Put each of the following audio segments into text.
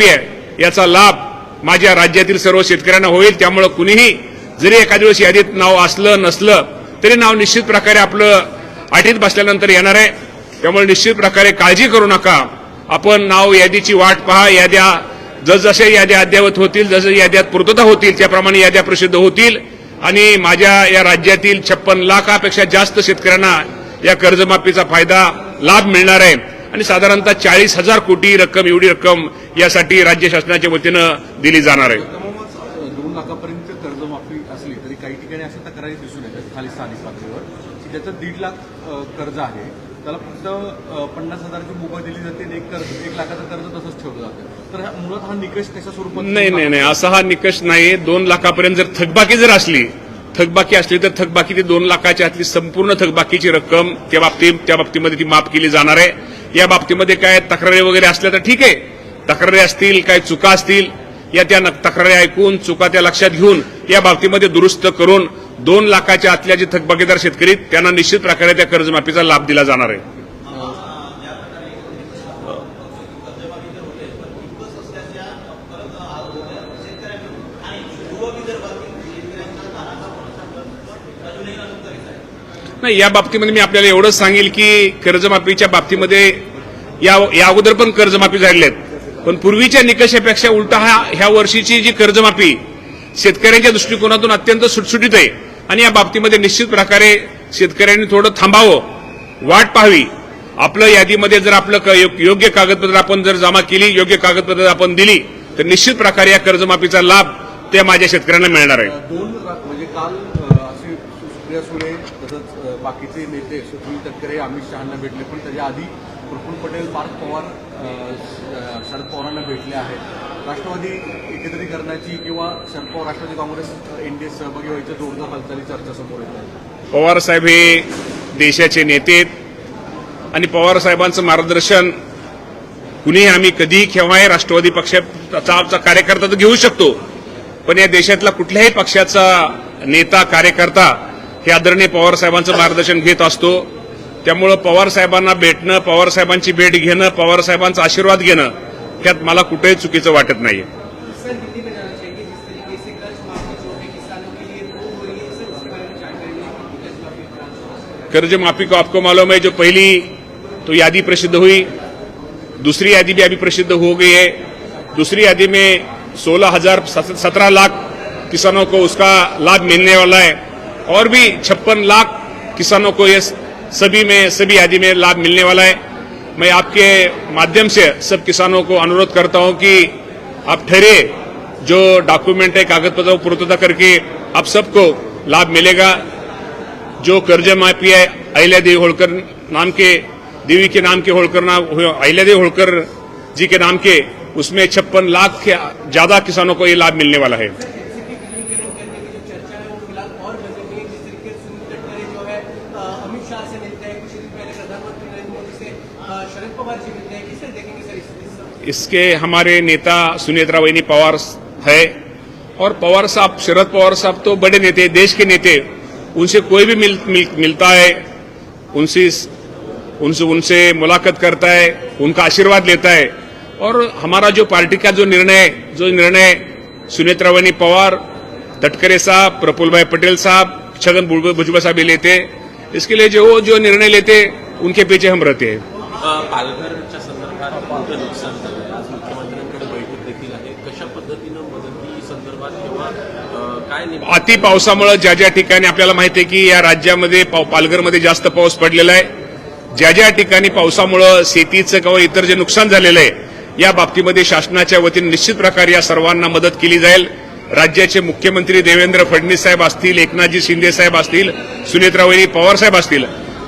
आहे याचा लाभ माझ्या राज्यातील सर्व शेतकऱ्यांना होईल। त्यामुळे कुणीही जरी एखाद्या वेळेस यादीत नाव असलं नसलं तरी नाव निश्चित प्रकारे आपलं अटीत बसल्यानंतर येणार आहे। त्यामुळे निश्चित प्रकारे काळजी करू नका। आपण नाव यादीची वाट पहा। याद्या जसजशा याद्या अद्ययावत होतील, जसं याद्यात पूर्तता होतील त्याप्रमाणे याद्या प्रसिद्ध होतील आणि माझ्या या राज्यातील 56 लाखापेक्षा जास्त शेतकऱ्यांना या कर्जमाफीचा फायदा लाभ मिळणार आहे आणि साधारणतः 40,000 कोटी रक्कम एवढी रक्कम यासाठी राज्य शासनाच्या वतीनं दिली जाणार आहे। 2 लाखापर्यंत कर्जमाफी असली तरी काही ठिकाणी अशा तक्रारी दिसून येतात खाली स्थानिक पातळीवर की त्याचं 1.5 लाख कर्ज आहे, त्याला फक्त 50,000ची मुभा दिली जाते आणि 1 लाखाचं कर्ज तसंच ठेवलं जातं। तर मुळात हा निकष कशा स्वरूपात? नाही, असा हा निकष नाही। 2 लाखापर्यंत जर थकबाकी असली तर थकबाकी ती 2 लाखाच्या आतली संपूर्ण थकबाकीची रक्कम त्या बाबतीमध्ये ती माफ केली जाणार आहे। या बाबतीमध्ये काय तक्रारी वगैरे असल्या तर ठीक आहे, तक्रारी असतील काय चुका असतील या त्या तक्रारी ऐकून चुका त्या लक्षात घेऊन या बाबतीमध्ये दुरुस्त करून 2 लाखाच्या आतल्या जे थकबाकीदार शेतकरी त्यांना निश्चित प्रकारे त्या कर्जमाफीचा लाभ दिला जाणार आहे। नाही, या बाबतीमध्ये मी आपल्याला एवढंच सांगेल की कर्जमाफीच्या बाबतीमध्ये या अगोदर पण कर्जमाफी झालेली आहेत, पण पूर्वीच्या निकषापेक्षा उलटा ह्या वर्षीची जी कर्जमाफी शेतकऱ्यांच्या दृष्टिकोनातून अत्यंत सुटसुटीत आहे आणि या बाबतीमध्ये निश्चित प्रकारे शेतकऱ्यांनी थोडं थांबावं, वाट पाहावी। आपलं यादीमध्ये जर आपलं योग्य कागदपत्र आपण जर जमा केली, योग्य कागदपत्र आपण दिली तर निश्चित प्रकारे या कर्जमाफीचा लाभ त्या माझ्या शेतकऱ्यांना मिळणार आहे। म्हणजे काल असे सुप्रिया सुळे तसंच बाकीचे नेते सुनील तटकरे अमित शहांना भेटले, पण त्याच्या आधी प्रफुल्ल पटेल पार्थ पवार शरद पवारांना भेटले आहेत। राष्ट्रवादी एकत्रीकरणाची किंवा शरद पवार राष्ट्रवादी काँग्रेस एनडीए सहभागी व्हायच्या जोरदार हालचाली चर्चा समोर येत आहेत। पवार साहेब हे देशाचे नेते आणि पवार साहेबांचं मार्गदर्शन कुणीही आम्ही कधीही केव्हाही राष्ट्रवादी पक्षाचा कार्यकर्ता तर घेऊ शकतो, पण या देशातला कुठल्याही पक्षाचा नेता कार्यकर्ता हे आदरणीय पवार साहेबांचं मार्गदर्शन घेत असतो। त्यामुळे पवार साहेबांना भेटणं, पवार साहेबांची भेट घेणं, पवार साहेबांचा आशीर्वाद घेणं ह्यात मला कुठेही चुकीचं वाटत नाहीये। कर्जमाफी को आपको मालूम है, जो पहली तो यादी प्रसिद्ध हुई, दूसरी यादी भी अभी प्रसिद्ध हो गई है। दूसरी यादी में 17 लाख किसानों को उसका लाभ मिलने वाला है और भी 56 लाख किसानों को ये सभी यादी में लाभ मिलने वाला है। मैं आपके माध्यम से सब किसानों को अनुरोध करता हूं कि आप ठहरे, जो डॉक्यूमेंट है कागजपत्र पूर्तता करके आप सबको लाभ मिलेगा। जो कर्जमाफी है अहिल्यादेवी होळकर नाम के देवी के नाम के होळकर अहिल्यादेवी होळकर जी के नाम के, उसमें 56 लाख के ज्यादा किसानों को ये लाभ मिलने वाला है। इसके हमारे नेता सुनेत्रा वहिनी पवार है और पवार साहब, शरद पवार साहब तो बड़े नेते, देश के नेते, उनसे कोई भी मिलता है, उनसे मुलाकात करता है, उनका आशीर्वाद लेता है। और हमारा जो पार्टी का जो निर्णय सुनेत्रा वहिनी पवार, तटकरे साहब, प्रफुल्ल भाई पटेल साहब, छगन भुजबळ साहब लेते, इसके लिए जो निर्णय लेते उनके पीछे हम रहते हैं। पालघरच्या संदर्भात मोठं नुकसान झालं, आज मुख्यमंत्र्यांकडे बैठक देखील आहे, कशा पद्धतीनं मदती संदर्भात किंवा काय? अति पावसामुळे ज्या ठिकाणी आपल्याला माहिती आहे की या राज्यामध्ये पालघरमध्ये जास्त पाऊस पडलेला आहे, ज्या ठिकाणी पावसामुळे शेतीचं किंवा इतर जे नुकसान झालेलं आहे या बाबतीमध्ये शासनाच्या वतीने निश्चित प्रकारे या सर्वांना मदत केली जाईल। राज्याचे मुख्यमंत्री देवेंद्र फडणवीस साहेब असतील, एकनाथजी शिंदे साहेब असतील, सुनेत्रा वहिनी पवार साहेब असतील,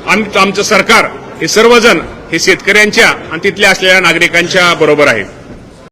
आमचं सरकार हे सर्वजण हे शेतकऱ्यांच्या आणि तिथल्या असलेल्या नागरिकांच्या बरोबर आहे।